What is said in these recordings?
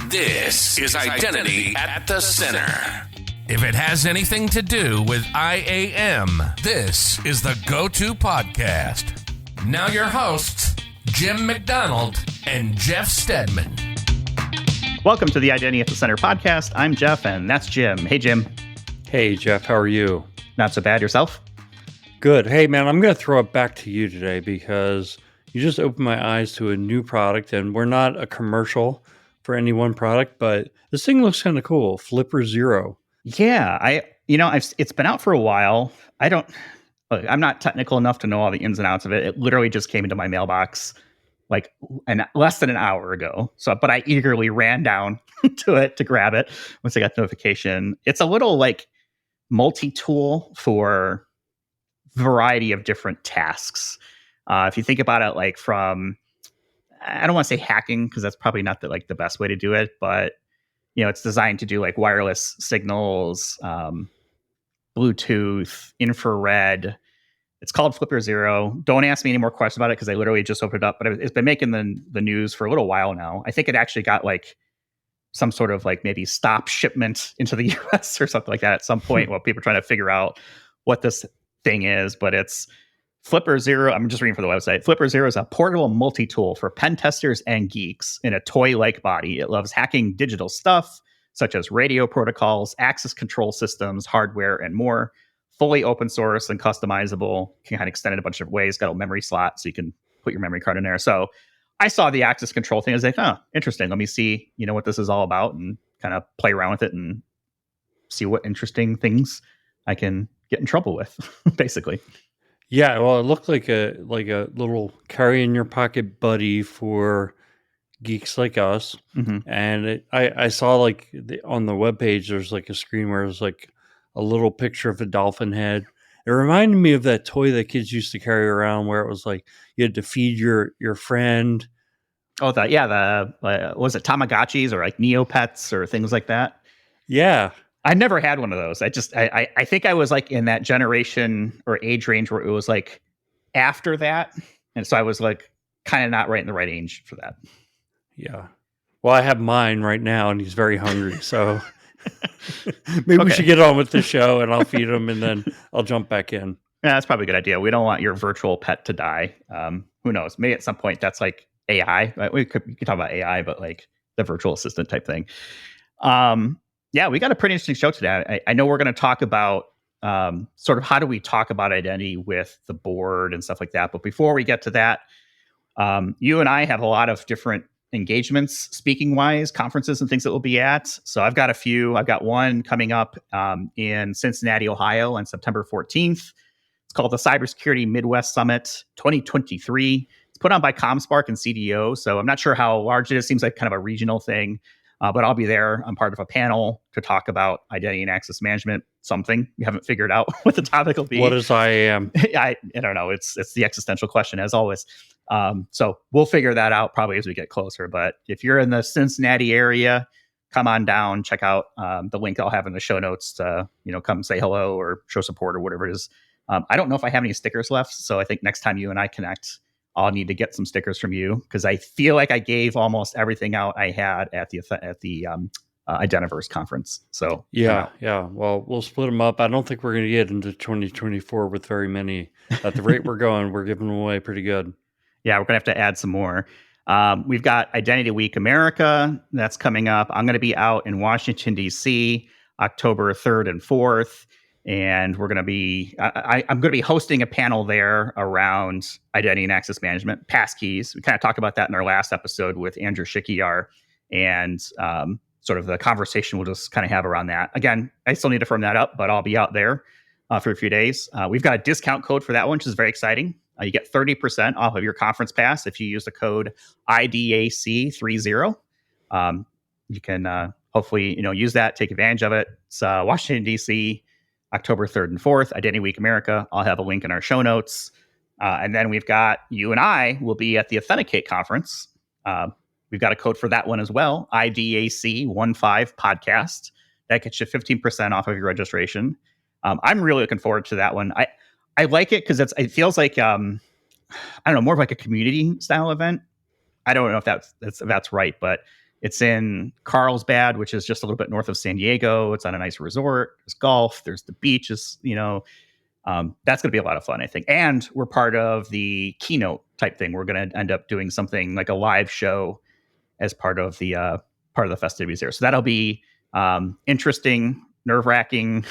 This is Identity at the Center. If it has anything to do with IAM, this is the go-to podcast. Now your hosts, Jim McDonald and Jeff Stedman. Welcome to the Identity at the Center podcast. I'm Jeff, and that's Jim. Hey, Jim. Hey, Jeff. How are you? Not so bad. Yourself? Good. Hey, man, I'm going to throw it back to you today because you just opened my eyes to a new product, and we're not a commercial for any one product, but this thing looks kind of cool. Flipper Zero. Yeah, it's been out for a while. I'm not technical enough to know all the ins and outs of it. It literally just came into my mailbox like less than an hour ago. But I eagerly ran down to it to grab it once I got the notification. It's a little like multi-tool for variety of different tasks. If you think about it, like from, I don't want to say hacking because that's probably not the best way to do it, but it's designed to do like wireless signals, Bluetooth, infrared. It's called Flipper Zero. Don't ask me any more questions about it because I literally just opened it up, but it's been making the news for a little while now. I think it actually got like some sort of like maybe stop shipment into the US or something like that at some point while people are trying to figure out what this thing is, but it's Flipper Zero. I'm just reading for the website. Flipper Zero is a portable multi-tool for pen testers and geeks in a toy-like body. It loves hacking digital stuff, such as radio protocols, access control systems, hardware, and more. Fully open source and customizable. Can kind of extend it a bunch of ways. Got a memory slot, so you can put your memory card in there. So I saw the access control thing. I was like, oh, interesting. Let me see, what this is all about and kind of play around with it and see what interesting things I can get in trouble with, basically. Yeah, well, it looked like a little carry in your pocket buddy for geeks like us. Mm-hmm. And I saw on the webpage, there's like a screen where there's like a little picture of a dolphin head. It reminded me of that toy that kids used to carry around where it was like you had to feed your friend. Oh, was it Tamagotchis or like Neopets or things like that? Yeah. I never had one of those. I think I was like in that generation or age range where it was like after that. And so I was like kind of not right in the right age for that. Yeah. Well, I have mine right now and he's very hungry. So maybe we should get on with the show and I'll feed him and then I'll jump back in. Yeah, that's probably a good idea. We don't want your virtual pet to die. Who knows? Maybe at some point that's like AI. Right? We could talk about AI, but like the virtual assistant type thing. Yeah, we got a pretty interesting show today. I know we're going to talk about sort of how do we talk about identity with the board and stuff like that. But before we get to that, you and I have a lot of different engagements, speaking wise, conferences and things that we'll be at. So I've got a few. I've got one coming up in Cincinnati, Ohio on September 14th. It's called the Cybersecurity Midwest Summit 2023. It's put on by ComSpark and CDO. So I'm not sure how large it is. Seems like kind of a regional thing. But I'll be there. I'm part of a panel to talk about identity and access management, something we haven't figured out what the topic will be. What is IAM? I don't know. It's the existential question, as always. So we'll figure that out probably as we get closer. But if you're in the Cincinnati area, come on down, check out the link I'll have in the show notes to, come say hello or show support or whatever it is. I don't know if I have any stickers left. So I think next time you and I connect, I'll need to get some stickers from you because I feel like I gave almost everything out I had at the Identiverse conference. So yeah. Well, we'll split them up. I don't think we're going to get into 2024 with very many. At the rate we're going, we're giving them away pretty good. Yeah, we're going to have to add some more. We've got Identity Week America that's coming up. I'm going to be out in Washington, D.C., October 3rd and 4th. And we're going to be, I'm going to be hosting a panel there around identity and access management, passkeys. We kind of talked about that in our last episode with Andrew Shikiar and sort of the conversation we'll just kind of have around that. Again, I still need to firm that up, but I'll be out there for a few days. We've got a discount code for that one, which is very exciting. You get 30% off of your conference pass if you use the code IDAC30. You can hopefully, use that, take advantage of it. It's Washington, D.C., October 3rd and 4th, Identity Week America. I'll have a link in our show notes. And then we've got, you and I will be at the Authenticate conference. We've got a code for that one as well, IDAC15 podcast. That gets you 15% off of your registration. I'm really looking forward to that one. I like it because it feels like, I don't know, more of like a community style event. I don't know if that's right, but It's in Carlsbad, which is just a little bit north of San Diego. It's on a nice resort. There's golf. There's the beaches. That's going to be a lot of fun, I think. And we're part of the keynote type thing. We're going to end up doing something like a live show as part of the festivities there. So that'll be interesting, nerve-wracking,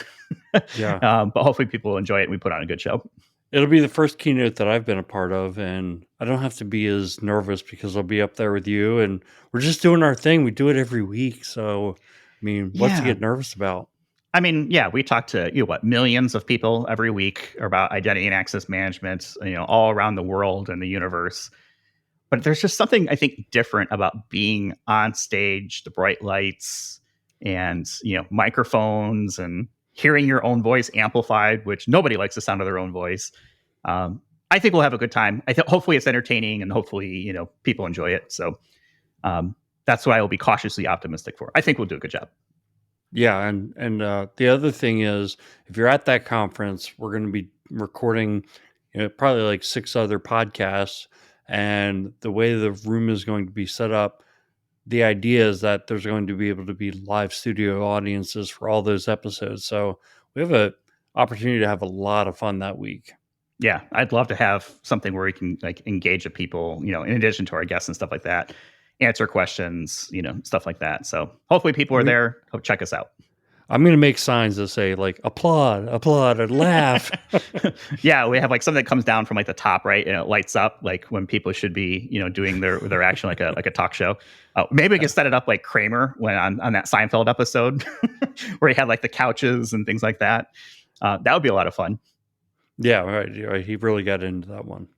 but hopefully people will enjoy it and we put on a good show. It'll be the first keynote that I've been a part of, and I don't have to be as nervous because I'll be up there with you, and we're just doing our thing. We do it every week. So, I mean, what's to get nervous about? I mean, yeah, we talk to, millions of people every week about identity and access management, all around the world and the universe. But there's just something, I think, different about being on stage, the bright lights and, microphones and hearing your own voice amplified, which nobody likes the sound of their own voice. I think we'll have a good time. Hopefully it's entertaining and hopefully, people enjoy it. So that's what I will be cautiously optimistic for. I think we'll do a good job. Yeah. And the other thing is, if you're at that conference, we're going to be recording probably like 6 other podcasts. And the way the room is going to be set up, the idea is that there's going to be able to be live studio audiences for all those episodes. So we have an opportunity to have a lot of fun that week. Yeah, I'd love to have something where we can like engage with people, in addition to our guests and stuff like that, answer questions, stuff like that. So hopefully people are there. Hope check us out. I'm going to make signs that say like applaud, and laugh. Yeah, we have like something that comes down from like the top right and it lights up like when people should be, doing their action like a talk show. Maybe we can set it up like Kramer when on that Seinfeld episode where he had like the couches and things like that. That would be a lot of fun. Yeah, right. He really got into that one.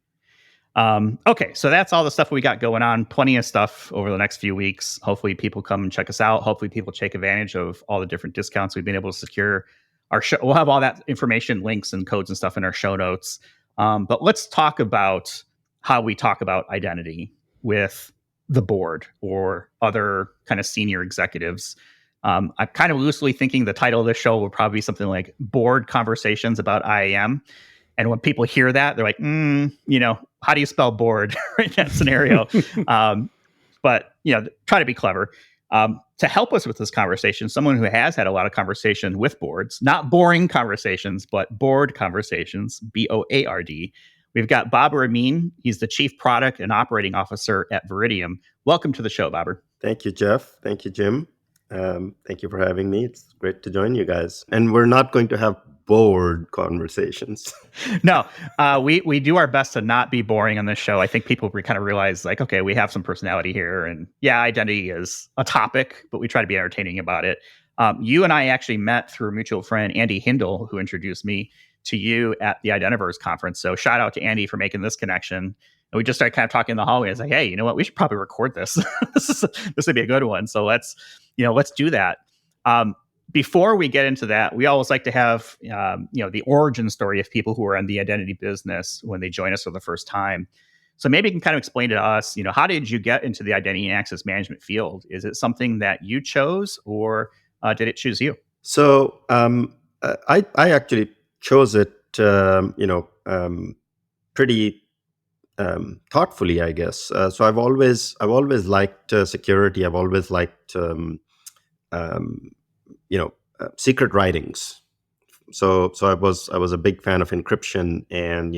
Okay, so that's all the stuff we got going on. Plenty of stuff over the next few weeks. Hopefully people come and check us out. Hopefully people take advantage of all the different discounts we've been able to secure. Our show, we'll have all that information, links and codes and stuff in our show notes. But let's talk about how we talk about identity with the board or other kind of senior executives. I'm kind of loosely thinking the title of this show will probably be something like Board Conversations about IAM. And when people hear that, they're like, how do you spell board in that scenario? But, try to be clever. To help us with this conversation, someone who has had a lot of conversation with boards, not boring conversations, but board conversations, BOARD. We've got Baber Amin. He's the Chief Product and Operating Officer at Veridium. Welcome to the show, Baber. Thank you, Jeff. Thank you, Jim. Thank you for having me. It's great to join you guys. And we're not going to have bored conversations. No, we do our best to not be boring on this show. I think people kind of realize like, okay, we have some personality here. And yeah, identity is a topic, but we try to be entertaining about it. You and I actually met through a mutual friend, Andy Hindle, who introduced me to you at the Identiverse conference. So shout out to Andy for making this connection. And we just started kind of talking in the hallway. I was like, hey, you know what? We should probably record this. This would be a good one. So let's do that. Before we get into that, we always like to have, the origin story of people who are in the identity business when they join us for the first time. So maybe you can kind of explain to us, how did you get into the identity and access management field? Is it something that you chose or did it choose you? So I actually chose it, pretty thoughtfully, I guess. So I've always liked security. I've always liked secret writings. So I was a big fan of encryption and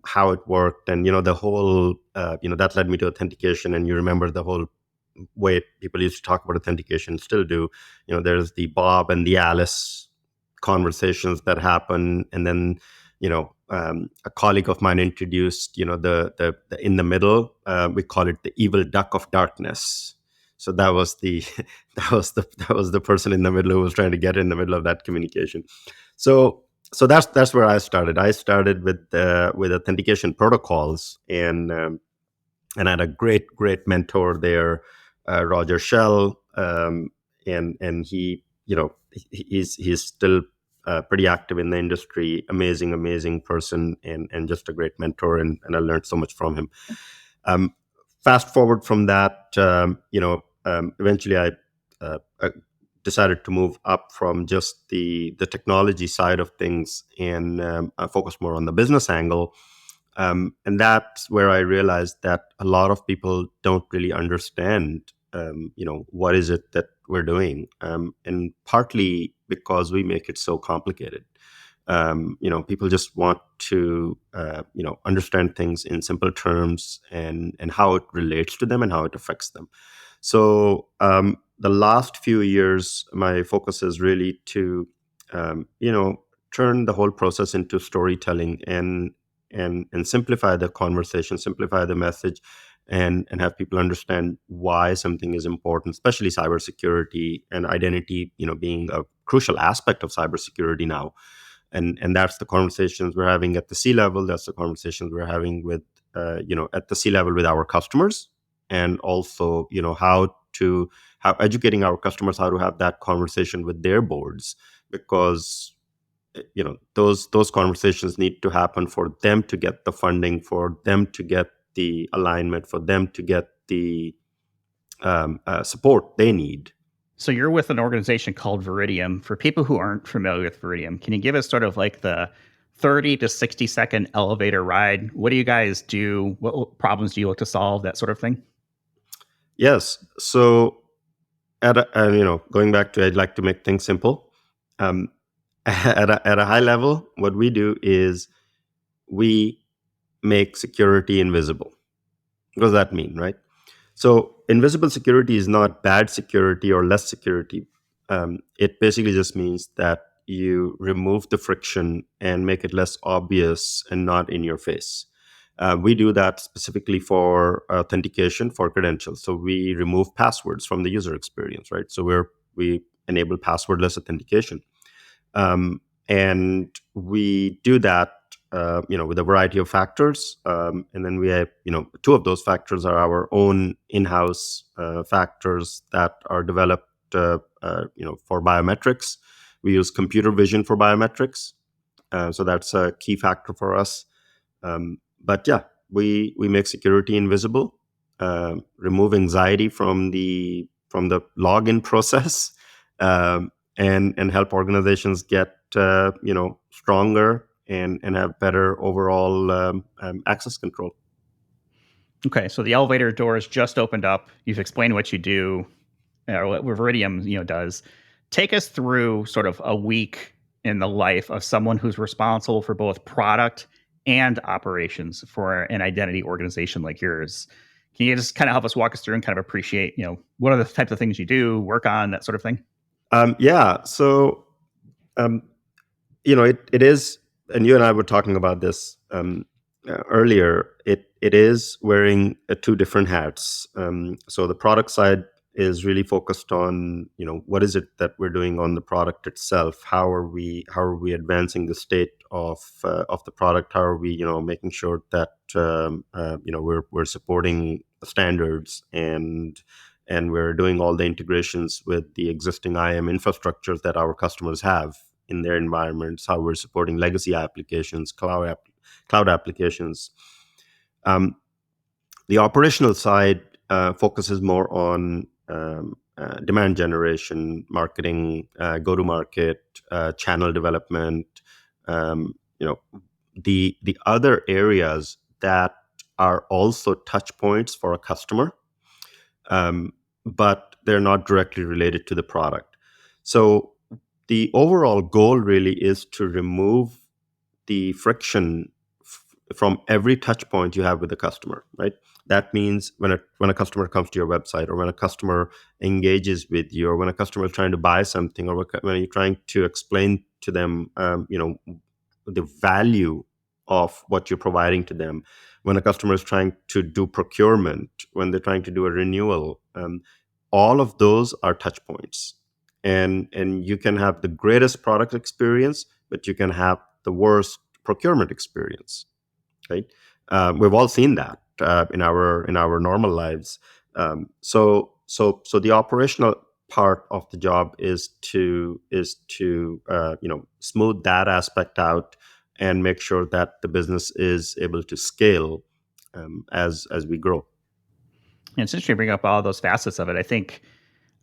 how it worked, and the whole that led me to authentication. And you remember the whole way people used to talk about authentication, still do. There's the Bob and the Alice conversations that happen, and then a colleague of mine introduced the in the middle. We call it the evil duck of darkness. So that was the person in the middle who was trying to get in the middle of that communication. So that's where I started. I started with authentication protocols, and I had a great mentor there, Roger Shell, and he he's still pretty active in the industry. Amazing person, and just a great mentor, and I learned so much from him. Fast forward from that, eventually I decided to move up from just the technology side of things and I focused more on the business angle. And that's where I realized that a lot of people don't really understand what is it that we're doing, and partly because we make it so complicated. People just want to understand things in simple terms, and how it relates to them and how it affects them. So the last few years, my focus is really to turn the whole process into storytelling, and simplify the conversation, simplify the message, and have people understand why something is important, especially cybersecurity and identity, being a crucial aspect of cybersecurity now. And that's the conversations we're having at the C level. That's the conversations we're having with at the C level with our customers, and also how educating our customers how to have that conversation with their boards, because those conversations need to happen for them to get the funding, for them to get the alignment, for them to get the support they need. So you're with an organization called Veridium. For people who aren't familiar with Veridium, can you give us sort of like the 30 to 60-second elevator ride? What do you guys do? What problems do you look to solve? That sort of thing? Yes. So going back to, I'd like to make things simple. At a high level, what we do is we make security invisible. What does that mean, right? So invisible security is not bad security or less security. It basically just means that you remove the friction and make it less obvious and not in your face. We do that specifically for authentication for credentials. So we remove passwords from the user experience, right? So we enable passwordless authentication. And we do that with a variety of factors. And then we have, two of those factors are our own in-house factors that are developed, for biometrics. We use computer vision for biometrics. So that's a key factor for us. But yeah, we make security invisible, remove anxiety from the login process, and help organizations get stronger and have better overall access control. Okay, so the elevator doors just opened up. You've explained what you do, or what Veridium does. Take us through sort of a week in the life of someone who's responsible for both product and operations for an identity organization like yours. Can you just kind of help us walk us through and kind of appreciate, what are the types of things you do, work on, that sort of thing? Yeah. So, it is, and you and I were talking about this earlier. It is wearing two different hats. So the product side is really focused on, what is it that we're doing on the product itself? How are we advancing the state of the product? How are we, making sure that we're supporting standards, and we're doing all the integrations with the existing IAM infrastructures that our customers have in their environments, how we're supporting legacy applications, cloud applications. The operational side focuses more on demand generation, marketing, go-to-market, channel development. The other areas that are also touch points for a customer, but they're not directly related to the product. So the overall goal really is to remove the friction from every touch point you have with the customer, right? That means when a customer comes to your website, or when a customer engages with you, or when a customer is trying to buy something, or when you're trying to explain to them, the value of what you're providing to them, when a customer is trying to do procurement, when they're trying to do a renewal, all of those are touch points. And you can have the greatest product experience, but you can have the worst procurement experience, right? We've all seen that in our normal lives. So the operational part of the job is to smooth that aspect out and make sure that the business is able to scale as we grow. And it's interesting to bring up all those facets of it. I think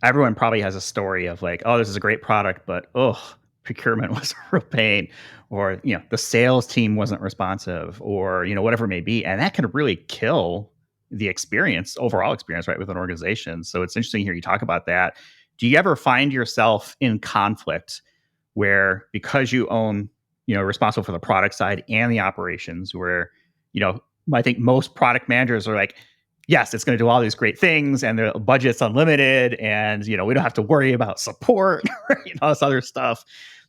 everyone probably has a story of like, oh, this is a great product, but procurement was a real pain, or the sales team wasn't responsive, or whatever it may be, and that can really kill the experience, overall experience, right, with an organization. So it's interesting to hear you talk about that. Do you ever find yourself in conflict where, because you own, responsible for the product side and the operations, where, I think most product managers are like, yes, it's going to do all these great things and the budget's unlimited and, we don't have to worry about support, this other stuff.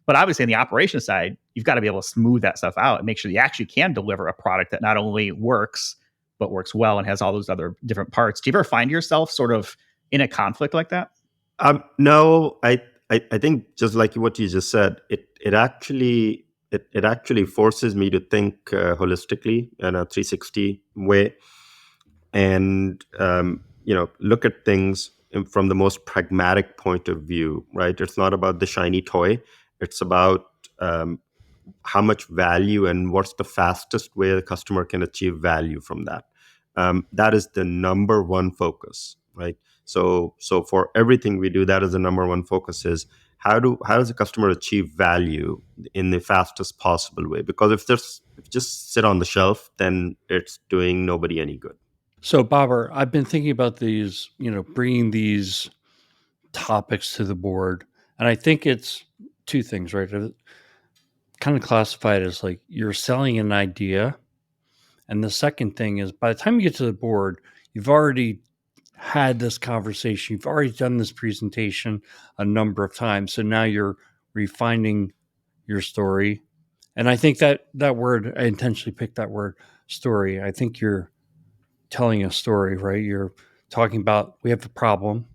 But obviously in the operations side, you've got to be able to smooth that stuff out and make sure you actually can deliver a product that not only works, but works well and has all those other different parts. Do you ever find yourself sort of in a conflict like that? No, I think just like what you just said, it actually forces me to think holistically in a 360 way, and look at things from the most pragmatic point of view. Right? It's not about the shiny toy. It's about how much value and what's the fastest way the customer can achieve value from that. That is the number one focus, right? So for everything we do, that is the number one focus: is how does the customer achieve value in the fastest possible way? Because if just sit on the shelf, then it's doing nobody any good. So, Babar, I've been thinking about these, bringing these topics to the board, and I think it's two things, right? Kind of classified as like you're selling an idea, and the second thing is by the time you get to the board, you've already had this conversation, you've already done this presentation a number of times, so now you're refining your story. And I think that word, I intentionally picked that word, story. I think you're telling a story, right? You're talking about, we have a problem,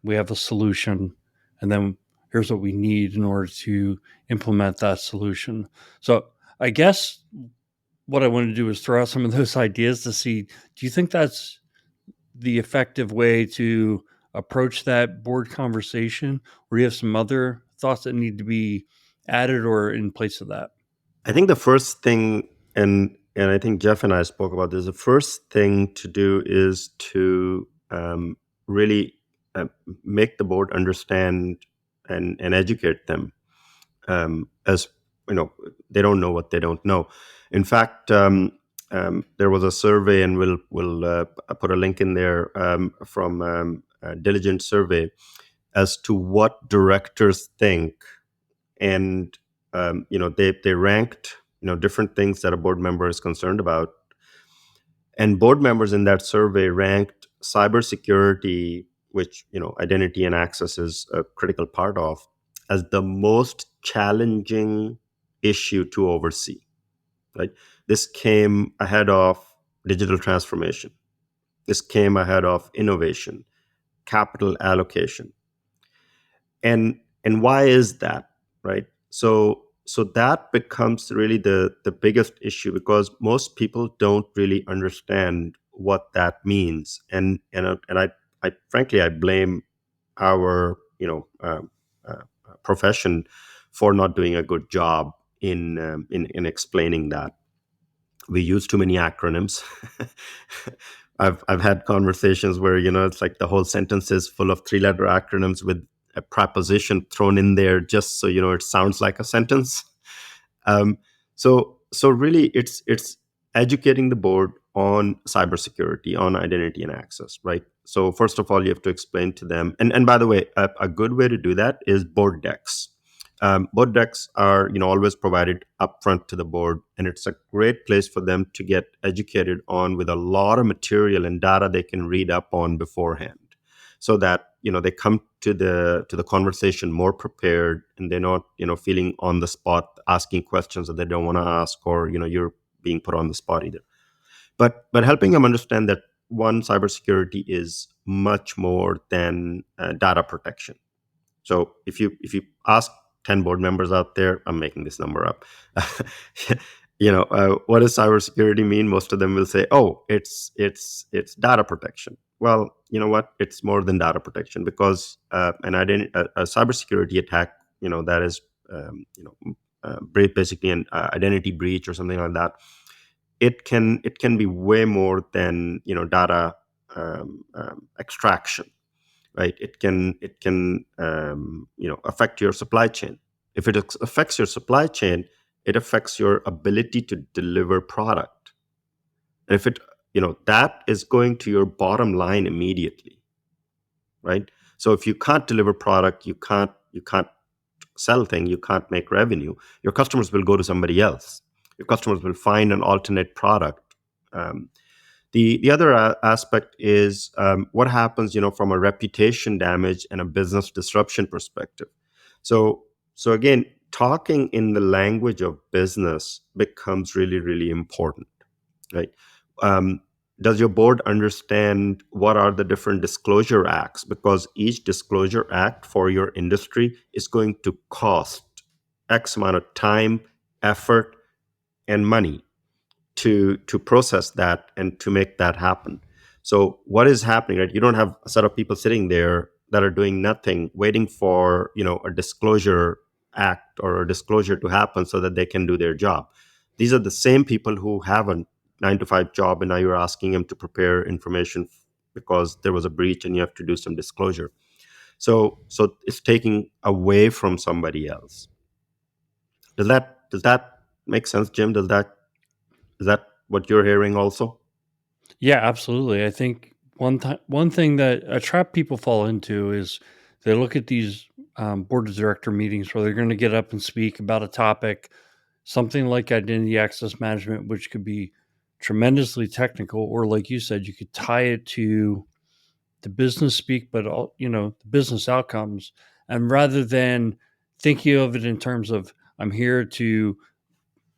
we have a solution, and then here's what we need in order to implement that solution. So I guess what I want to do is throw out some of those ideas to see, do you think that's the effective way to approach that board conversation, or do you have some other thoughts that need to be added or in place of that? I think the first thing, and I think Jeff and I spoke about this, the first thing to do is to really make the board understand and educate them, as they don't know what they don't know. In fact, there was a survey, and we'll put a link in there from a Diligent survey as to what directors think, and they ranked different things that a board member is concerned about, and board members in that survey ranked cybersecurity, which identity and access is a critical part of, as the most challenging issue to oversee. Right? This came ahead of digital transformation. This came ahead of innovation, capital allocation. And why is that? Right? So that becomes really the biggest issue, because most people don't really understand what that means. And I frankly, I blame our profession for not doing a good job in explaining that. We use too many acronyms. I've had conversations where it's like the whole sentence is full of 3-letter acronyms with a preposition thrown in there just so it sounds like a sentence. So really, it's educating the board on cybersecurity, on identity and access, right? So first of all, you have to explain to them, and by the way, a good way to do that is board decks. Board decks are always provided upfront to the board, and it's a great place for them to get educated on, with a lot of material and data they can read up on beforehand, so that they come to the conversation more prepared, and they're not feeling on the spot asking questions that they don't want to ask, or you're being put on the spot either. But helping them understand that, one, cybersecurity is much more than data protection. So if you ask 10 board members out there, I'm making this number up, what does cybersecurity mean? Most of them will say, oh, it's data protection. Well, you know what? It's more than data protection, because a cybersecurity attack, that is, basically an identity breach or something like that. It can be way more than data extraction, right? It can affect your supply chain. If it affects your supply chain, it affects your ability to deliver product. And if it that is going to your bottom line immediately, right? So if you can't deliver product, you can't sell thing, you can't make revenue, your customers will go to somebody else. Your customers will find an alternate product. The other aspect is what happens, from a reputation damage and a business disruption perspective. So again, talking in the language of business becomes really, really important, right? Does your board understand what are the different disclosure acts? Because each disclosure act for your industry is going to cost X amount of time, effort, and money to process that and to make that happen. So what is happening, right? You don't have a set of people sitting there that are doing nothing, waiting for a disclosure act or a disclosure to happen so that they can do their job. These are the same people who have a 9 to 5 job, and now you're asking them to prepare information because there was a breach and you have to do some disclosure. So it's taking away from somebody else. Does that make sense, Jim? Is that what you're hearing also? Yeah, absolutely. I think one thing that a trap people fall into is they look at these board of director meetings where they're going to get up and speak about a topic, something like identity access management, which could be tremendously technical, or like you said, you could tie it to the business speak, but all the business outcomes. And rather than thinking of it in terms of I'm here to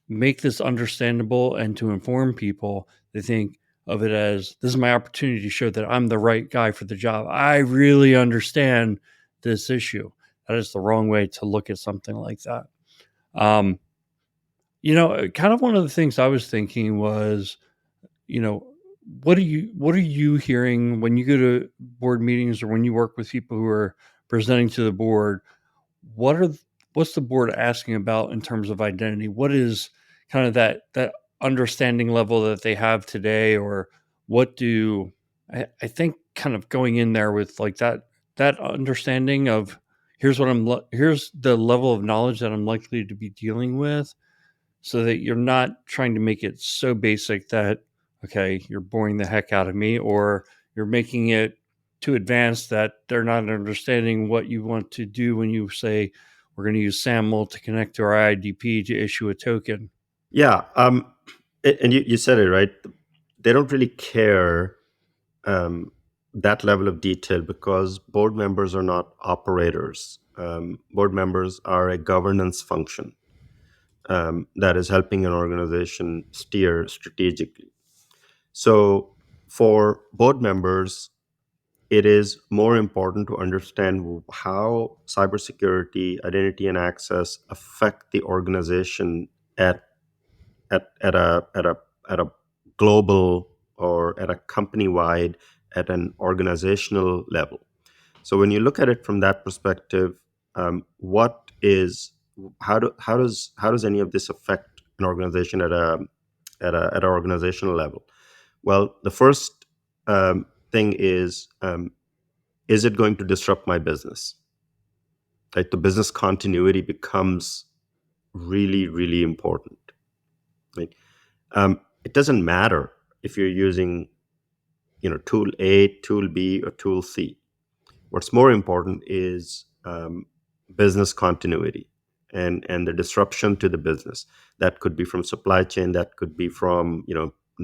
make this understandable and to inform people, they think of it as this is my opportunity to show that I'm the right guy for the job. I really understand this issue. That is the wrong way to look at something like that. Kind of one of the things I was thinking was, what are you hearing when you go to board meetings or when you work with people who are presenting to the board? What's the board asking about in terms of identity? What is kind of that understanding level that they have today, or what do I think kind of going in there with like that understanding of here's the level of knowledge that I'm likely to be dealing with, so that you're not trying to make it so basic that, okay, you're boring the heck out of me, or you're making it too advanced that they're not understanding what you want to do when you say, we're going to use SAML to connect to our IDP to issue a token. Yeah. And you said it, right? They don't really care that level of detail because board members are not operators. Board members are a governance function that is helping an organization steer strategically. So for board members, it is more important to understand how cybersecurity, identity, and access affect the organization at a global or at a company wide, at an organizational level. So when you look at it from that perspective, how does any of this affect an organization at an organizational level? Well, the first thing is it going to disrupt my business? Right, the business continuity becomes really, really important. Right, it doesn't matter if you're using, tool A, tool B, or tool C. What's more important is business continuity and the disruption to the business. That could be from supply chain. That could be from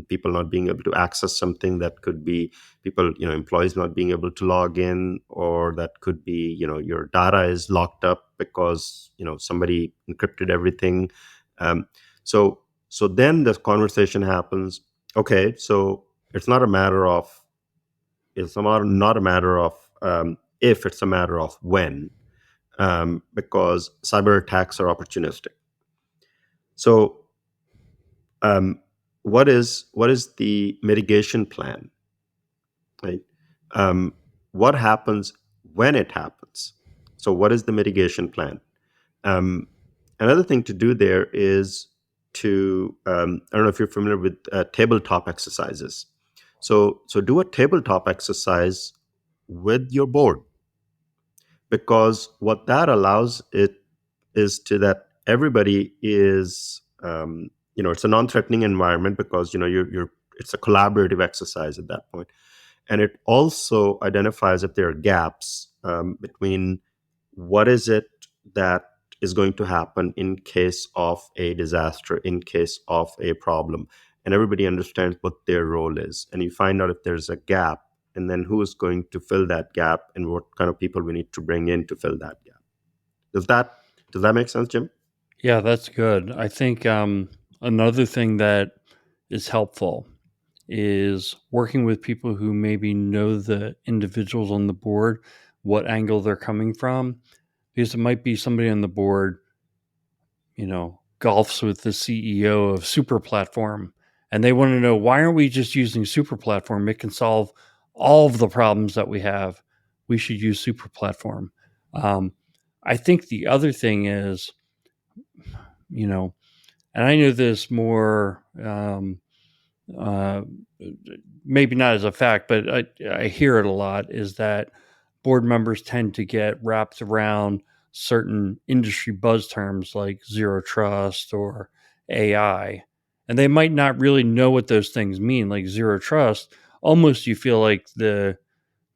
people not being able to access something. That could be people, employees not being able to log in, or that could be your data is locked up because somebody encrypted everything. So then the conversation happens. Okay, so it's not a matter of if, it's a matter of when, because cyber attacks are opportunistic. So, what is the mitigation plan? Right? What happens when it happens? So, what is the mitigation plan? Another thing to do there is to I don't know if you're familiar with tabletop exercises. So do a tabletop exercise with your board, because what that allows it is to that everybody is it's a non-threatening environment, because it's a collaborative exercise at that point. And it also identifies if there are gaps between what is it that is going to happen in case of a disaster, in case of a problem. And everybody understands what their role is. And you find out if there's a gap, and then who is going to fill that gap and what kind of people we need to bring in to fill that gap. Does that make sense, Jim? Yeah, that's good. I think another thing that is helpful is working with people who maybe know the individuals on the board, what angle they're coming from, because it might be somebody on the board, golfs with the CEO of Super Platform, and they want to know, why aren't we just using Super Platform? It can solve all of the problems that we have. We should use Super Platform. I think the other thing is, and I know this more, maybe not as a fact, but I hear it a lot, is that board members tend to get wrapped around certain industry buzz terms like zero trust or AI, and they might not really know what those things mean. Like zero trust, almost you feel like the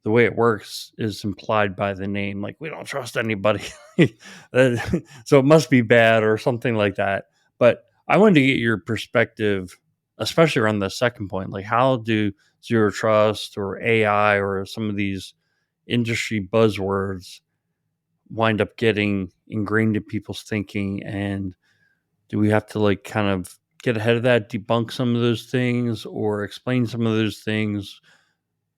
way it works is implied by the name, like we don't trust anybody. So it must be bad or something like that. But I wanted to get your perspective, especially around the second point, like how do zero trust or AI or some of these industry buzzwords wind up getting ingrained in people's thinking, and do we have to like kind of get ahead of that, debunk some of those things or explain some of those things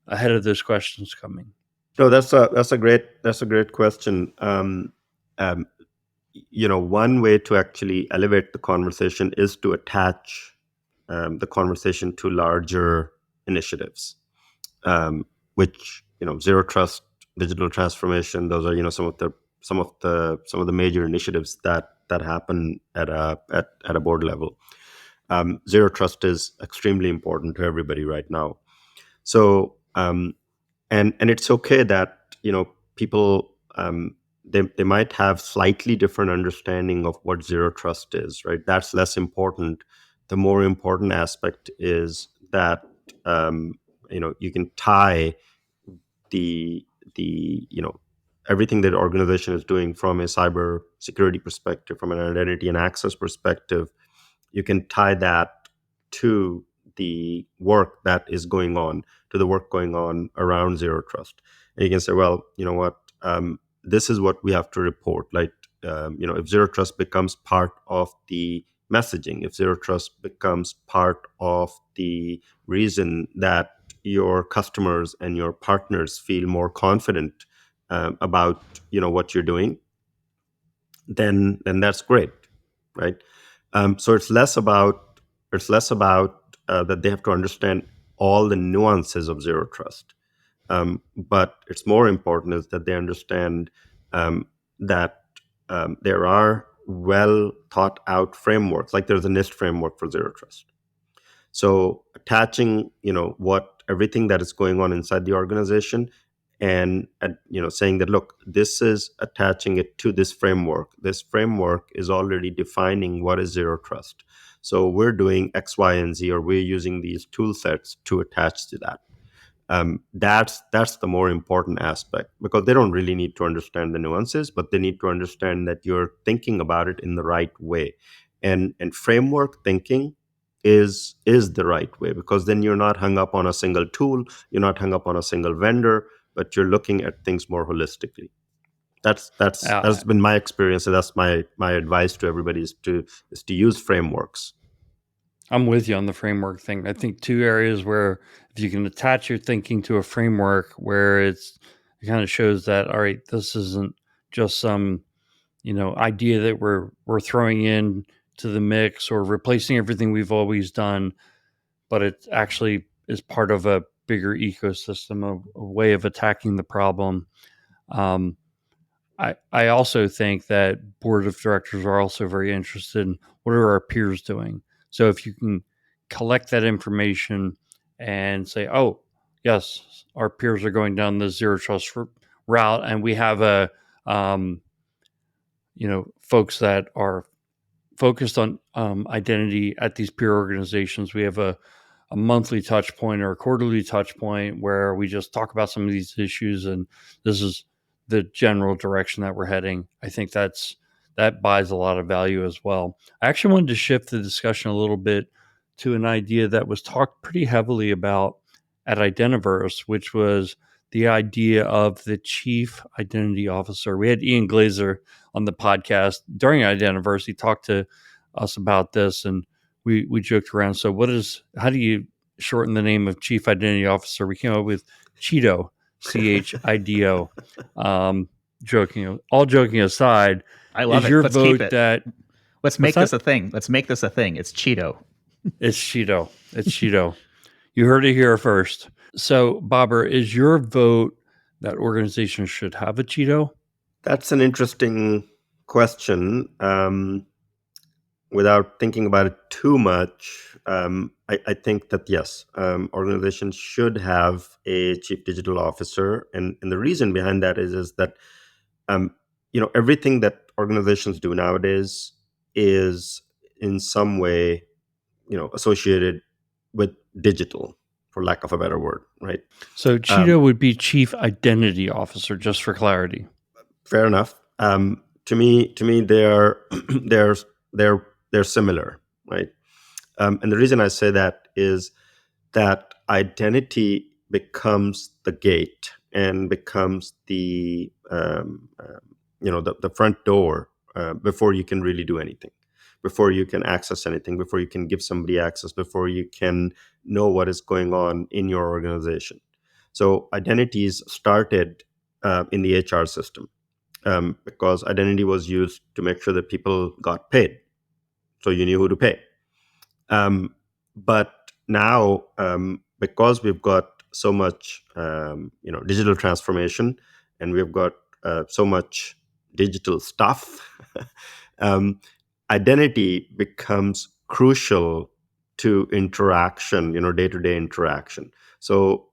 ahead of those questions coming? No, that's a great question. One way to actually elevate the conversation is to attach the conversation to larger initiatives, which zero trust, digital transformation. Those are some of the major initiatives that happen at a board level. Zero trust is extremely important to everybody right now. So and it's okay that people they might have slightly different understanding of what zero trust is, right? That's less important. The more important aspect is that you can tie the everything that organization is doing from a cyber security perspective, from an identity and access perspective. You can tie that to the work that is going on, to the work going on around zero trust. And you can say, well, you know what, this is what we have to report. Like, if zero trust becomes part of the messaging, if zero trust becomes part of the reason that your customers and your partners feel more confident about what you're doing, then that's great, right? So it's less about that they have to understand all the nuances of zero trust, but it's more important is that they understand that there are well thought out frameworks. Like there's a NIST framework for zero trust. So attaching what everything that is going on inside the organization, and saying that, look, this is attaching it to this framework. This framework is already defining what is zero trust. So we're doing X, Y, and Z, or we're using these tool sets to attach to that. That's the more important aspect, because they don't really need to understand the nuances, but they need to understand that you're thinking about it in the right way. And framework thinking is the right way, because then you're not hung up on a single tool, you're not hung up on a single vendor, but you're looking at things more holistically. That's been my experience, and that's my advice to everybody is to use frameworks. I'm with you on the framework thing. I think two areas where if you can attach your thinking to a framework where it kind of shows that, all right, this isn't just some, idea that we're throwing in to the mix or replacing everything we've always done, but it actually is part of a bigger ecosystem, a way of attacking the problem. I also think that board of directors are also very interested in what are our peers doing. So if you can collect that information and say, oh, yes, our peers are going down the zero trust route, and we have folks that are focused on identity at these peer organizations. We have a a monthly touch point or a quarterly touch point where we just talk about some of these issues, and this is the general direction that we're heading. I think that buys a lot of value as well. I actually wanted to shift the discussion a little bit to an idea that was talked pretty heavily about at Identiverse, which was the idea of the chief identity officer. We had Ian Glazer on the podcast during Identiverse. He talked to us about this, and we joked around. So how do you shorten the name of chief identity officer? We came up with Chido, CHIDO. All joking aside, I love is it. your Let's vote keep it. that Let's make this a thing. Let's make this a thing. It's Cheeto. it's Cheeto. It's Cheeto. You heard it here first. So, Bobber, is your vote that organizations should have a Cheeto? That's an interesting question. Without thinking about it too much, I think that yes, organizations should have a chief digital officer, and the reason behind that is that everything that organizations do nowadays is in some way associated with digital, for lack of a better word, right? So Cheeto would be chief identity officer, just for clarity. Fair enough. To me, they're they're similar, right? And the reason I say that is that identity becomes the gate and becomes the the front door before you can really do anything, before you can access anything, before you can give somebody access, before you can know what is going on in your organization. So identities started in the HR system because identity was used to make sure that people got paid. So you knew who to pay. But now, because we've got so much, digital transformation, and we've got so much digital stuff, identity becomes crucial to interaction, day-to-day interaction. So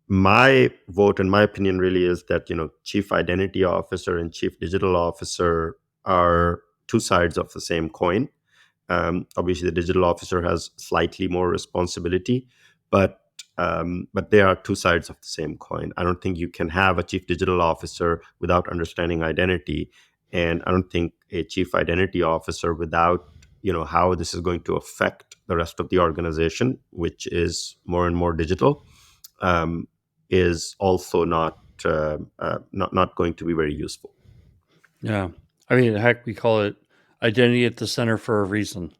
my vote and my opinion really is that, chief identity officer and chief digital officer are two sides of the same coin. Obviously, the digital officer has slightly more responsibility, but they are two sides of the same coin. I don't think you can have a chief digital officer without understanding identity, and I don't think a chief identity officer without how this is going to affect the rest of the organization, which is more and more digital, is also not going to be very useful. Yeah, I mean, heck, we call it identity at the center for a reason.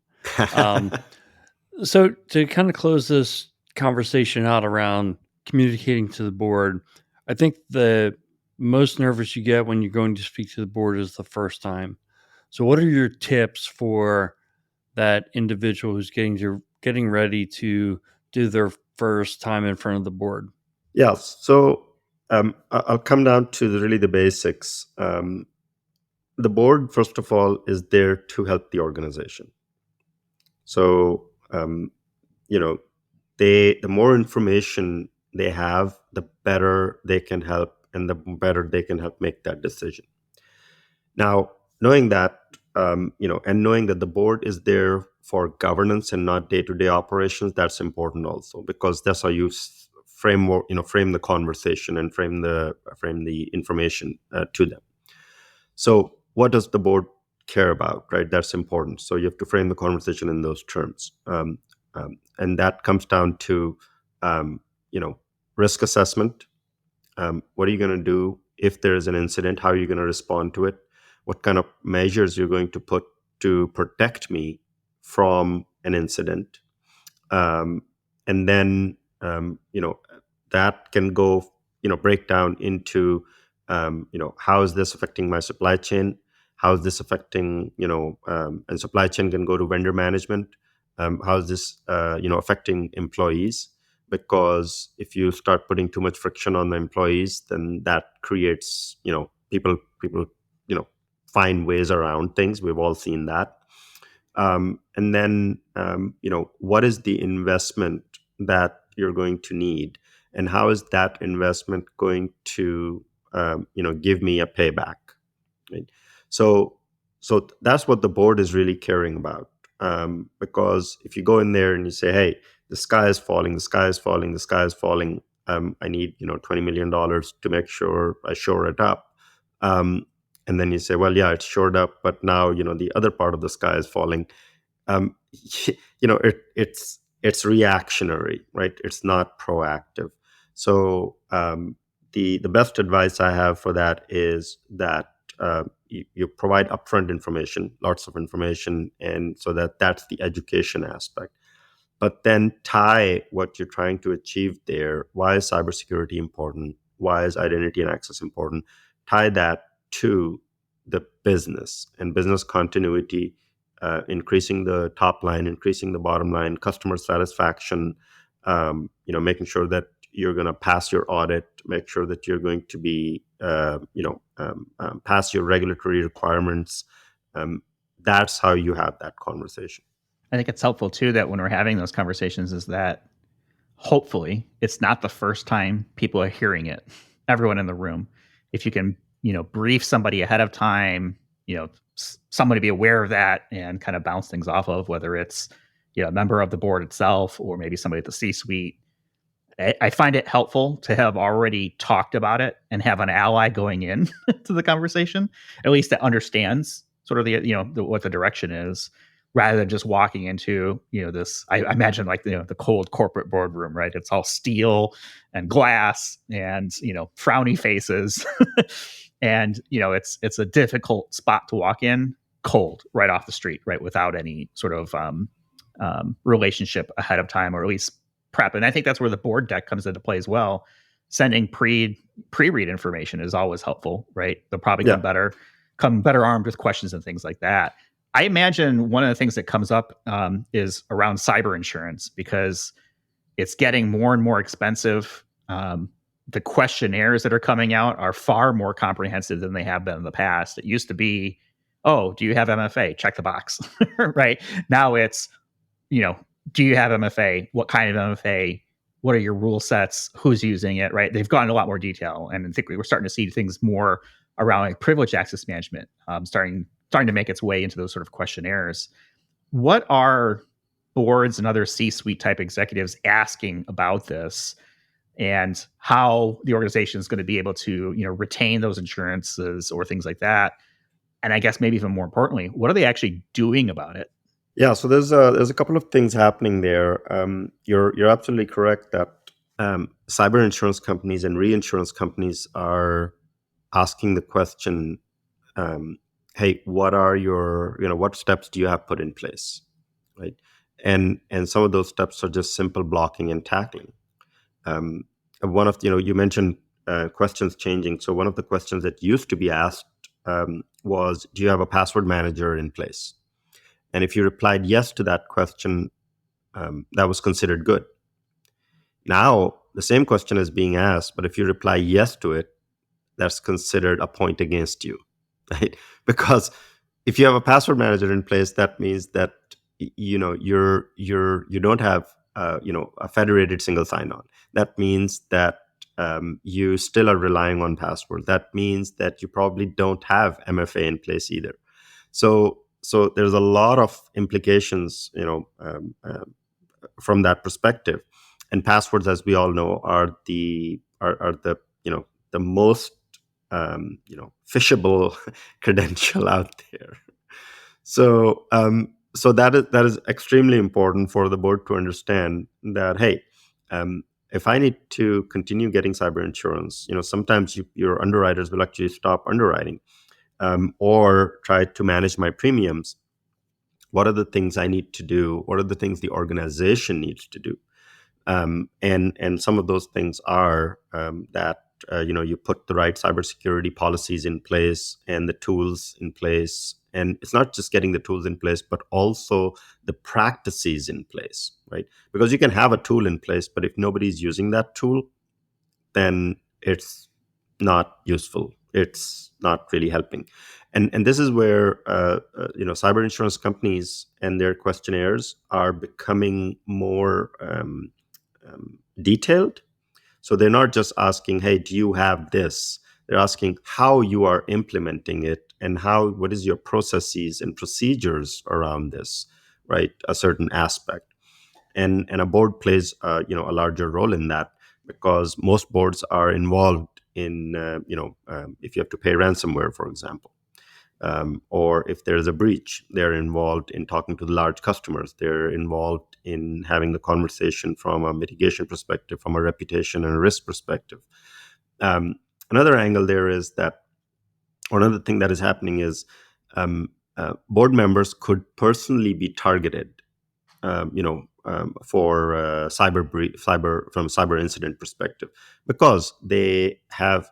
So to kind of close this conversation out around communicating to the board, I think the most nervous you get when you're going to speak to the board is the first time. So what are your tips for that individual who's getting ready to do their first time in front of the board? Yeah, so I'll come down to really the basics. The board, first of all, is there to help the organization. So, the more information they have, the better they can help, and the better they can help make that decision. Now, knowing that, and knowing that the board is there for governance and not day-to-day operations, that's important also, because that's how you frame the conversation and frame the information to them. So what does the board care about, right? That's important. So you have to frame the conversation in those terms. And that comes down to, risk assessment. What are you going to do if there is an incident? How are you going to respond to it? What kind of measures you're going to put to protect me from an incident? And then, that can go, break down into, how is this affecting my supply chain? How is this affecting, and supply chain can go to vendor management. How is this, affecting employees? Because if you start putting too much friction on the employees, then that creates, people, find ways around things. We've all seen that. And then, what is the investment that you're going to need? And how is that investment going to, give me a payback? Right? So that's what the board is really caring about. because if you go in there and you say, hey, the sky is falling, the sky is falling, the sky is falling, I need $20 million to make sure I shore it up. And then you say, well, yeah, it's shored up, but now the other part of the sky is falling. It's reactionary, right? It's not proactive. So the best advice I have for that is that you provide upfront information, lots of information, and so that's the education aspect. But then tie what you're trying to achieve there. Why is cybersecurity important? Why is identity and access important? Tie that to the business and business continuity, increasing the top line, increasing the bottom line, customer satisfaction, making sure that you're going to pass your audit, make sure that you're going to be, pass your regulatory requirements. That's how you have that conversation. I think it's helpful too that when we're having those conversations is that hopefully it's not the first time people are hearing it, everyone in the room. If you can, brief somebody ahead of time, somebody be aware of that and kind of bounce things off of, whether it's, a member of the board itself or maybe somebody at the C-suite. I find it helpful to have already talked about it and have an ally going in to the conversation, at least that understands sort of what the direction is, rather than just walking into, this, I imagine like, the cold corporate boardroom, right? It's all steel and glass and, frowny faces. And, it's a difficult spot to walk in cold right off the street, right? Without any sort of relationship ahead of time, or at least prep. And I think that's where the board deck comes into play as well. Sending pre-read information is always helpful, right? They'll probably come better armed with questions and things like that. I imagine one of the things that comes up is around cyber insurance, because it's getting more and more expensive. The questionnaires that are coming out are far more comprehensive than they have been in the past. It used to be, oh, do you have MFA? Check the box, right? Now it's, do you have MFA? What kind of MFA? What are your rule sets? Who's using it, right? They've gone into a lot more detail. And I think we're starting to see things more around like privileged access management starting to make its way into those sort of questionnaires. What are boards and other C-suite type executives asking about this, and how the organization is going to be able to, retain those insurances or things like that? And I guess maybe even more importantly, what are they actually doing about it? Yeah, so there's a couple of things happening there. You're absolutely correct that cyber insurance companies and reinsurance companies are asking the question, hey, what are your, what steps do you have put in place, right? And some of those steps are just simple blocking and tackling. One of, you mentioned questions changing. So one of the questions that used to be asked was, do you have a password manager in place? And if you replied yes to that question, that was considered good. Now, the same question is being asked, but if you reply yes to it, that's considered a point against you, right? Because if you have a password manager in place, that means that you don't have a federated single sign-on. That means that you still are relying on password. That means that you probably don't have MFA in place either. So there's a lot of implications, from that perspective. And passwords, as we all know, are the most phishable credential out there. So that is extremely important for the board to understand that, hey, if I need to continue getting cyber insurance, sometimes your underwriters will actually stop underwriting. Or try to manage my premiums. What are the things I need to do? What are the things the organization needs to do? And some of those things are that you put the right cybersecurity policies in place and the tools in place. And it's not just getting the tools in place, but also the practices in place, right? Because you can have a tool in place, but if nobody's using that tool, then it's not useful. It's not really helping. And this is where cyber insurance companies and their questionnaires are becoming more detailed. So they're not just asking, hey, do you have this? They're asking how you are implementing it and what is your processes and procedures around this? right? A certain aspect, and a board plays a larger role in that, because most boards are involved in if you have to pay ransomware, for example. Or if there's a breach, they're involved in talking to the large customers. They're involved in having the conversation from a mitigation perspective, from a reputation and a risk perspective. Another angle there is that, or another thing that is happening is board members could personally be targeted, for from a cyber incident perspective, because they have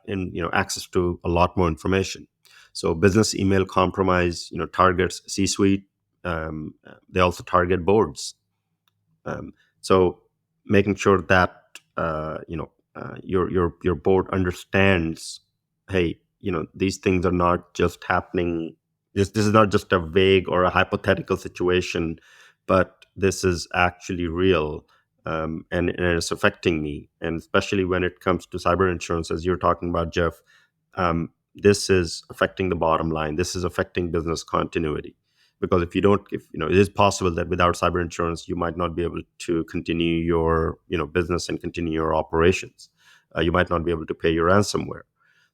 access to a lot more information. So business email compromise, targets C-suite. They also target boards. So making sure that your board understands, hey, these things are not just happening. This is not just a vague or a hypothetical situation, but this is actually real, and it's affecting me. And especially when it comes to cyber insurance, as you're talking about, Jeff, this is affecting the bottom line. This is affecting business continuity. Because if it is possible that without cyber insurance, you might not be able to continue your business and continue your operations. You might not be able to pay your ransomware.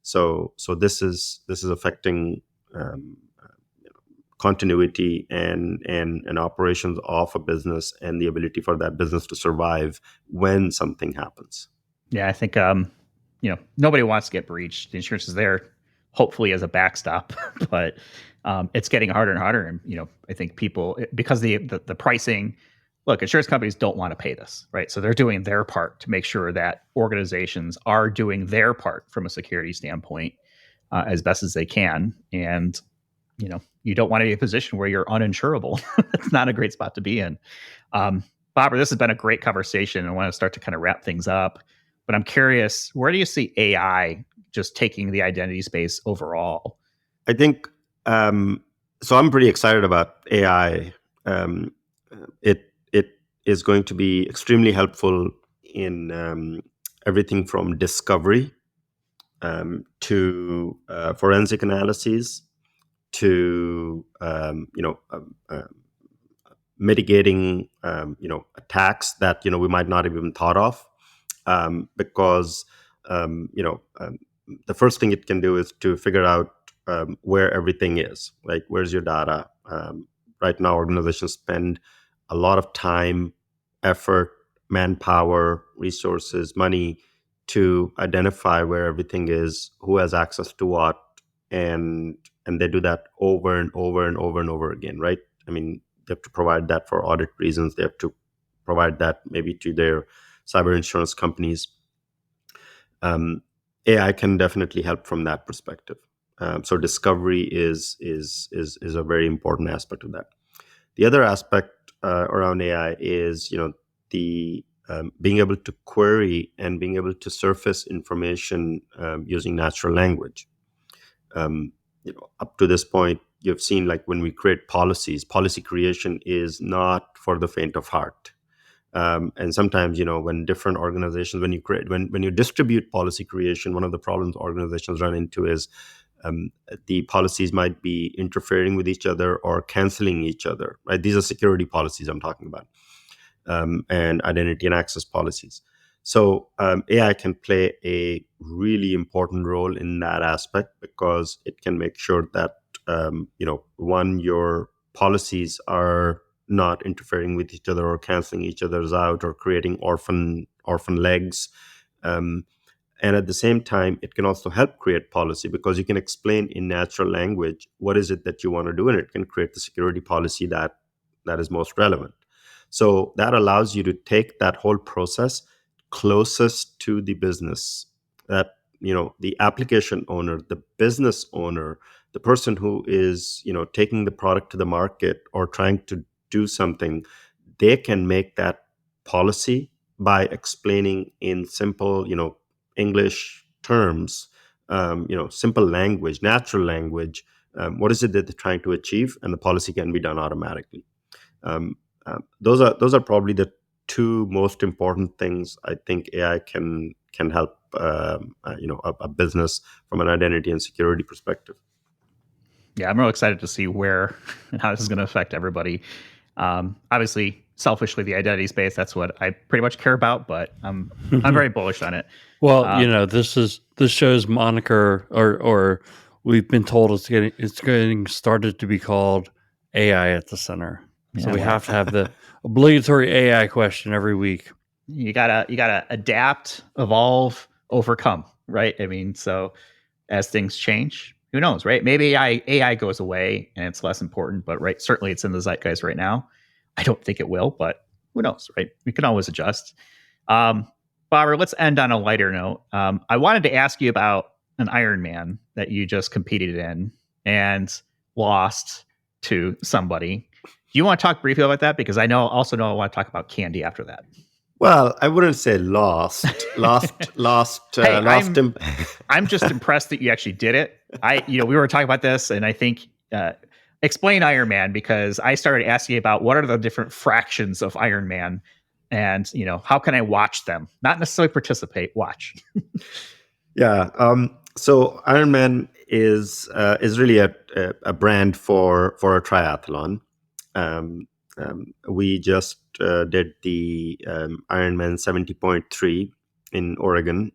So this is affecting continuity and operations of a business, and the ability for that business to survive when something happens. Yeah, I think nobody wants to get breached. The insurance is there, hopefully, as a backstop, but it's getting harder and harder. And I think people, because the pricing, look, insurance companies don't want to pay this, right? So they're doing their part to make sure that organizations are doing their part from a security standpoint as best as they can. And you don't want to be in a position where you're uninsurable. It's not a great spot to be in. Bobber, this has been a great conversation. I want to start to kind of wrap things up, but I'm curious, where do you see AI just taking the identity space overall? I think, so I'm pretty excited about AI. It is going to be extremely helpful in everything from discovery to forensic analyses to mitigating attacks that we might not have even thought of, because the first thing it can do is to figure out where everything is, like where's your data. Right now, organizations spend a lot of time, effort, manpower, resources, money to identify where everything is, who has access to what, and they do that over and over and over and over again, right? I mean, they have to provide that for audit reasons. They have to provide that maybe to their cyber insurance companies. AI can definitely help from that perspective. So discovery is a very important aspect of that. The other aspect around AI is the being able to query and being able to surface information using natural language. Up to this point, you've seen, like, when we create policy creation is not for the faint of heart. And sometimes, when different organizations, when you distribute policy creation, one of the problems organizations run into is the policies might be interfering with each other or canceling each other, right? These are security policies I'm talking about, and identity and access policies. So AI can play a really important role in that aspect, because it can make sure that one, your policies are not interfering with each other or canceling each other's out or creating orphan legs. And at the same time, it can also help create policy, because you can explain in natural language what is it that you want to do, and it can create the security policy that is most relevant. So that allows you to take that whole process closest to the business, that the application owner, the business owner, the person who is taking the product to the market or trying to do something, they can make that policy by explaining in simple English terms, simple language, natural language, what is it that they're trying to achieve, and the policy can be done automatically. Those are probably the two most important things I think AI can help a business from an identity and security perspective. Yeah, I'm real excited to see where and how this is going to affect everybody. Obviously, selfishly, the identity space, that's what I pretty much care about, but I'm very bullish on it. Well, this show's moniker, or we've been told it's getting started to be called AI at the Center. So we have to have the obligatory AI question every week. You gotta adapt, evolve, overcome, right? I mean, so as things change, who knows, right? Maybe AI goes away and it's less important, but right, certainly it's in the zeitgeist right now. I don't think it will, but who knows, right? We can always adjust. Bobber, let's end on a lighter note. I wanted to ask you about an Ironman that you just competed in and lost to somebody. Do you want to talk briefly about that? Because I want to talk about candy after that. Well, I wouldn't say lost. Hey, I'm just impressed that you actually did it. We were talking about this, and I think explain Ironman, because I started asking about what are the different fractions of Ironman, and how can I watch them? Not necessarily participate, watch. Yeah. So Ironman is really a brand for a triathlon. We just did the Ironman 70.3 in Oregon.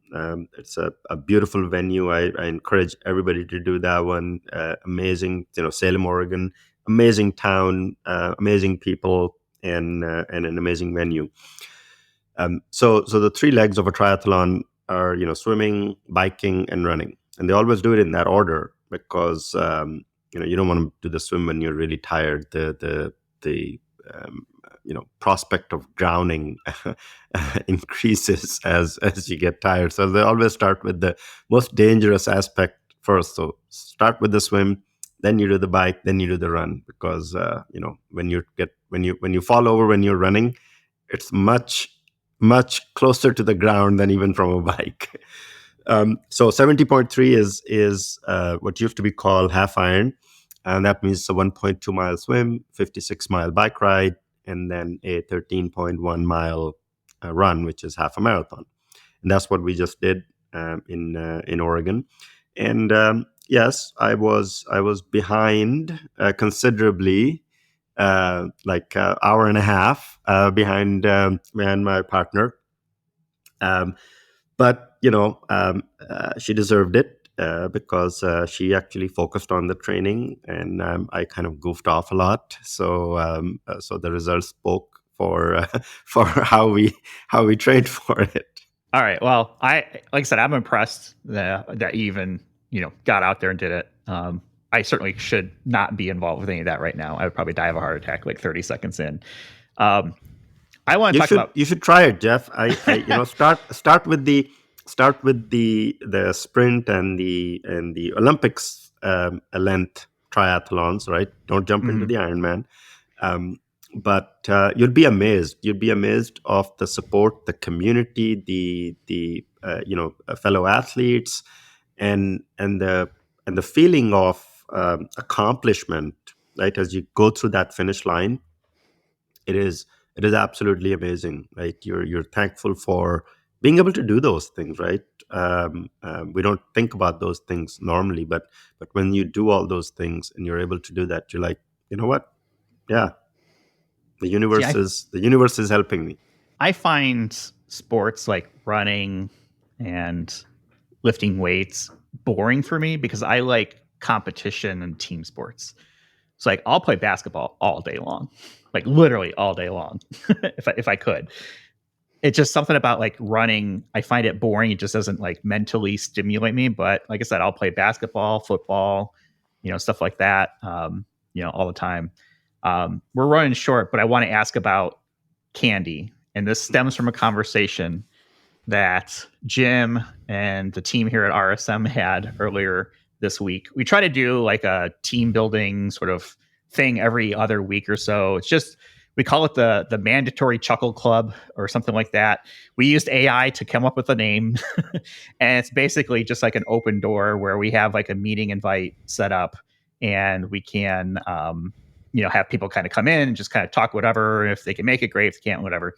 It's a beautiful venue. I encourage everybody to do that one. Amazing, Salem, Oregon, amazing town, amazing people, and an amazing venue. So the three legs of a triathlon are, swimming, biking, and running, and they always do it in that order because you don't want to do the swim when you're really tired. The prospect of drowning increases as you get tired. So they always start with the most dangerous aspect first. So start with the swim, then you do the bike, then you do the run, because when you fall over when you're running, it's much closer to the ground than even from a bike. So 70.3 is what used to be called half iron. And that means a 1.2 mile swim, 56 mile bike ride, and then a 13.1 mile run, which is half a marathon. And that's what we just did in Oregon. And yes, I was behind considerably, like an hour and a half behind my partner. But she deserved it. Because she actually focused on the training, and I kind of goofed off a lot. So the results spoke for how we trained for it. All right. Well, like I said, I'm impressed that you even got out there and did it. I certainly should not be involved with any of that right now. I would probably die of a heart attack like 30 seconds in. I want to talk about. You should try it, Jeff. I start with the sprint and the Olympics length triathlons, right? Don't jump into the Ironman. But you'd be amazed. You'd be amazed of the support, the community, the fellow athletes, and the feeling of accomplishment, right? As you go through that finish line, it is absolutely amazing, right? You're thankful for being able to do those things, right? We don't think about those things normally, but when you do all those things and you're able to do that, you're like, you know what? Yeah, the universe is helping me. I find sports like running and lifting weights boring for me because I like competition and team sports. So like I'll play basketball all day long, like literally all day long, if I could. It's just something about like running. I find it boring. It just doesn't like mentally stimulate me. But like I said, I'll play basketball, football, stuff like that, all the time. We're running short, but I want to ask about candy. And this stems from a conversation that Jim and the team here at RSM had earlier this week. We try to do like a team building sort of thing every other week or so. It's just, we call it the mandatory chuckle club or something like that. We used AI to come up with a name. And it's basically just like an open door where we have like a meeting invite set up and we can, have people kind of come in and just kind of talk whatever. If they can make it, great. If they can't, whatever.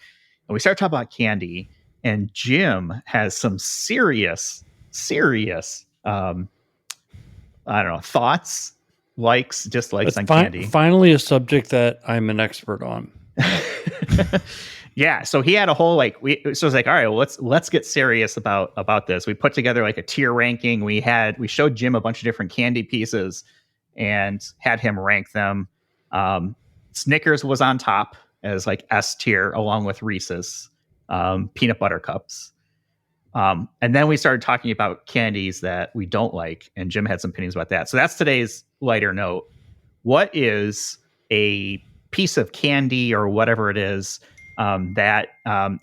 And we start talking about candy. And Jim has some serious, thoughts dislikes It's on candy. finally a subject that I'm an expert on. Yeah, so he had a whole so it's like, all right, well, let's get serious about this. We put together like a tier ranking. We showed Jim a bunch of different candy pieces and had him rank them. Snickers was on top as like S tier, along with Reese's peanut butter cups. And then we started talking about candies that we don't like, and Jim had some opinions about that. So that's today's lighter note. What is a piece of candy or whatever it is that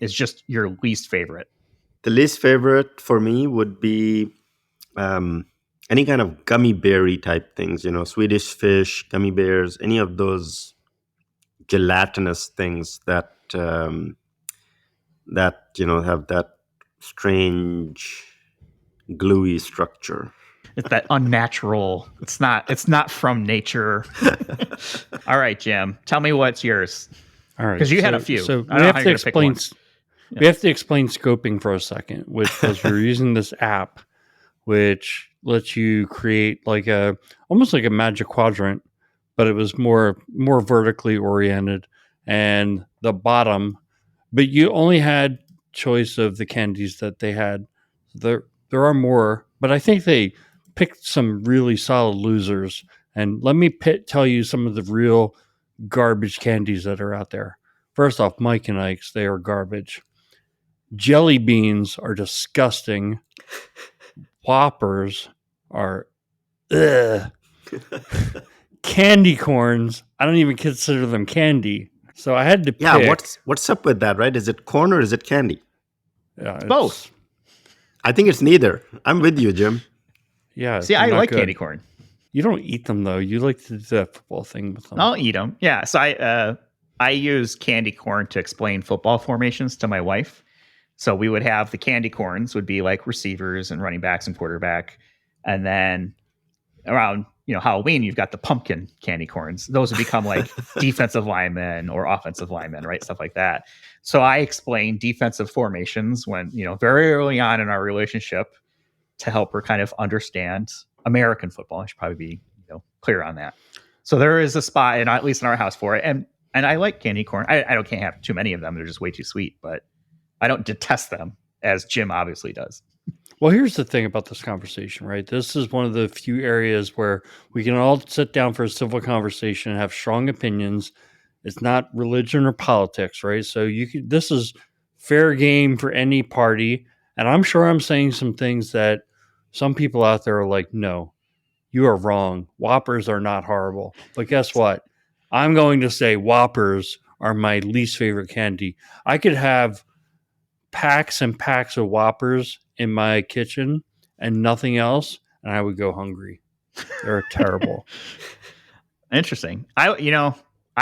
is just your least favorite? The least favorite for me would be any kind of gummy berry type things, Swedish fish, gummy bears, any of those gelatinous things that have that strange gluey structure. It's that unnatural. It's not from nature. All right, Jim, tell me what's yours. All right, because you had a few. So we have to explain. We have to explain scoping for a second, because we're using this app, which lets you create almost like a magic quadrant, but it was more vertically oriented, and the bottom. But you only had choice of the candies that they had. There are more, but I think they picked some really solid losers. And let me tell you some of the real garbage candies that are out there. First off, Mike and Ike's, they are garbage. Jelly beans are disgusting. Whoppers are ugh. Candy corns, I don't even consider them candy. So I had to pick. Yeah, what's up with that, right? Is it corn or is it candy? Yeah, it's both. I think it's neither. I'm with you, Jim. Yeah. See, I like candy corn. You don't eat them, though. You like to do that football thing with them. I'll eat them. Yeah. So I use candy corn to explain football formations to my wife. So we would have the candy corns would be like receivers and running backs and quarterback. And then around, Halloween, you've got the pumpkin candy corns. Those would become like defensive linemen or offensive linemen, right? Stuff like that. So I explained defensive formations when, very early on in our relationship to help her kind of understand American football. I should probably be, clear on that. So there is a spot, at least in our house, for it. And I like candy corn. I can't have too many of them. They're just way too sweet, but I don't detest them, as Jim obviously does. Well, here's the thing about this conversation, right? This is one of the few areas where we can all sit down for a civil conversation and have strong opinions. It's not religion or politics, right? So this is fair game for any party. And I'm sure I'm saying some things that some people out there are like, no, you are wrong. Whoppers are not horrible. But guess what? I'm going to say Whoppers are my least favorite candy. I could have packs and packs of Whoppers in my kitchen and nothing else, and I would go hungry. They're terrible. Interesting. I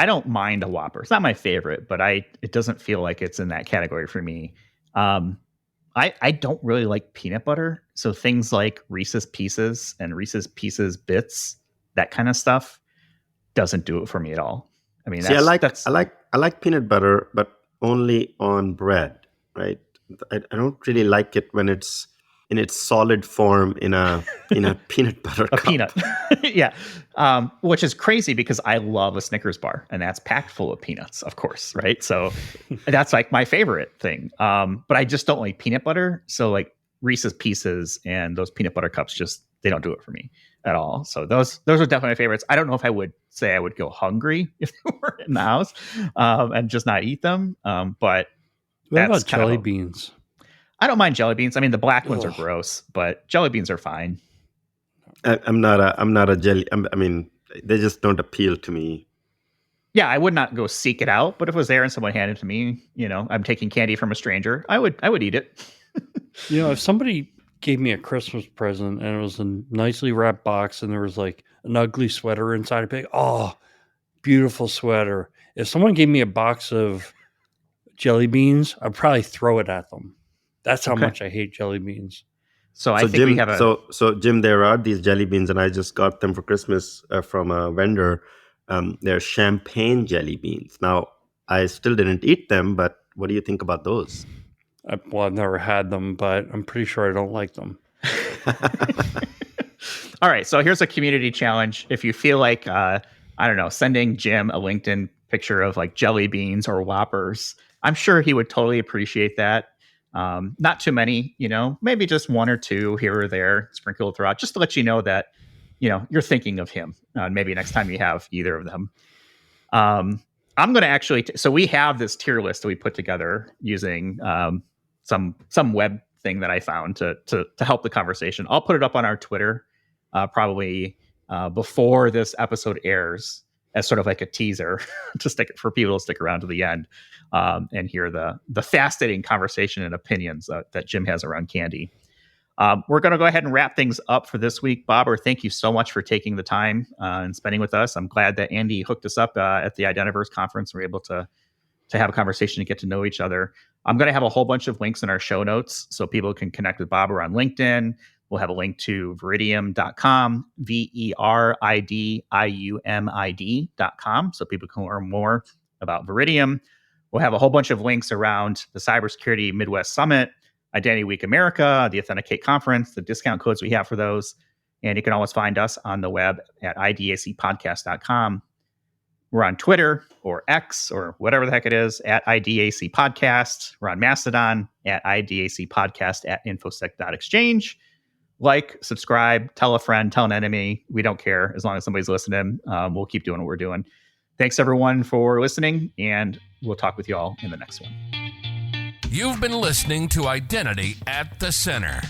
don't mind a Whopper. It's not my favorite, but it doesn't feel like it's in that category for me. I don't really like peanut butter, so things like Reese's Pieces and Reese's Pieces Bits, that kind of stuff, doesn't do it for me at all. I mean, I like peanut butter, but only on bread, right? I don't really like it when it's in its solid form in a peanut butter cup. Peanut. Yeah. Which is crazy because I love a Snickers bar, and that's packed full of peanuts, of course, right? So that's like my favorite thing. But I just don't like peanut butter. So like Reese's Pieces and those peanut butter cups, they don't do it for me at all. So those are definitely my favorites. I don't know if I would say I would go hungry if they were in the house and just not eat them. But what about jelly beans? I don't mind jelly beans. I mean, the black ones are gross, but jelly beans are fine. I'm not a jelly. I mean, they just don't appeal to me. Yeah, I would not go seek it out, but if it was there and someone handed it to me, I'm taking candy from a stranger, I would eat it. If somebody gave me a Christmas present and it was a nicely wrapped box and there was like an ugly sweater inside, I'd be like, oh, beautiful sweater. If someone gave me a box of jelly beans, I'd probably throw it at them. That's how much I hate jelly beans. So I think Jim, we have So Jim, there are these jelly beans, and I just got them for Christmas from a vendor. They're champagne jelly beans. Now, I still didn't eat them, but what do you think about those? I've never had them, but I'm pretty sure I don't like them. All right. So here's a community challenge. If you feel like, I don't know, sending Jim a LinkedIn picture of like jelly beans or Whoppers, I'm sure he would totally appreciate that. Not too many, maybe just one or two here or there sprinkled throughout, just to let you know that, you're thinking of him. Maybe next time you have either of them. I'm going to actually, so we have this tier list that we put together using some web thing that I found to help the conversation. I'll put it up on our Twitter probably before this episode airs as sort of like a teaser to for people to stick around to the end and hear the fascinating conversation and opinions that Jim has around candy. We're going to go ahead and wrap things up for this week. Bobber, thank you so much for taking the time and spending with us. I'm glad that Andy hooked us up at the Identiverse conference. We're able to have a conversation and get to know each other. I'm going to have a whole bunch of links in our show notes so people can connect with Bobber on LinkedIn. We'll have a link to veridium.com, veridiumid.com, so people can learn more about Veridium. We'll have a whole bunch of links around the Cybersecurity Midwest Summit, Identity Week America, the Authenticate Conference, the discount codes we have for those. And you can always find us on the web at idacpodcast.com. We're on Twitter or X or whatever the heck it is at IDAC Podcast. We're on Mastodon at IDAC Podcast at infosec.exchange. Like, subscribe, tell a friend, tell an enemy. We don't care as long as somebody's listening. We'll keep doing what we're doing. Thanks, everyone, for listening, and we'll talk with you all in the next one. You've been listening to Identity at the Center.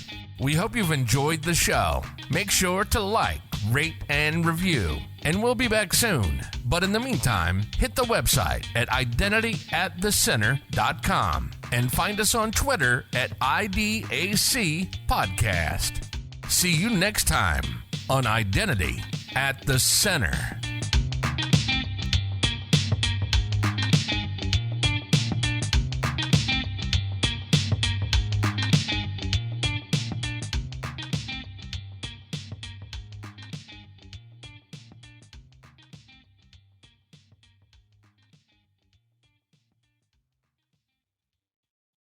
We hope you've enjoyed the show. Make sure to like, rate, and review. And we'll be back soon. But in the meantime, hit the website at identityatthecenter.com and find us on Twitter at IDAC Podcast. See you next time on Identity at the Center.